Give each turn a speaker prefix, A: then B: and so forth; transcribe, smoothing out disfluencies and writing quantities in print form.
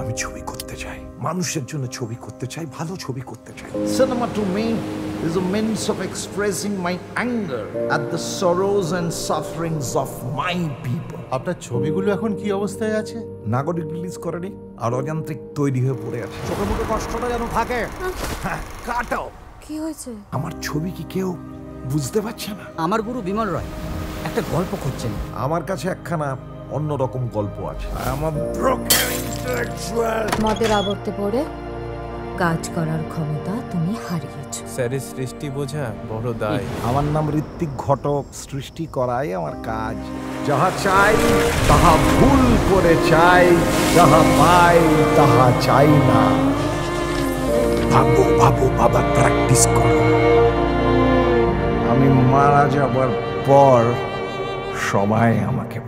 A: আমি ছবি করতে চাই, মানুষের জন্য ছবি করতে চাই, ভালো ছবি করতে চাই।
B: Cinema to me is a means of expressing my anger at the sorrows and sufferings of my people.
C: আপনার ছবিগুলো এখন কি অবস্থায় আছে?
A: নাগরিক রিলিজ করেনি, আর অযান্ত্রিক তৈরি হয়ে পড়ে আছে।
B: চোখে মুখে কষ্টটা যেন থাকে।
A: কাটাও।
D: কি হয়েছে?
A: আমার ছবি কি কেউ বুঝতে পারছে না?
E: আমার গুরু বিমল রায় একটা গল্প করছেন।
A: আমার কাছে একখানা অন্যরকম গল্প আছে। আমার ব্রোকেন ইন্টেলেকচুয়াল।
D: মদের আবর্তে পড়ে কাজ করার ক্ষমতা তুমি হারিয়েছো।
F: স্যারের সৃষ্টি বোঝা বড় দায়।
A: আমার নাম ঋত্বিক ঘটক, সৃষ্টি করাই আমার কাজ। যাহা চাই তাহা ভুল করে চাই, যাহা পাই তাহা চাই না। ভাবো ভাবো বাবা, প্র্যাকটিস করো। আমি মারা যাবার পর সবাই আমাকে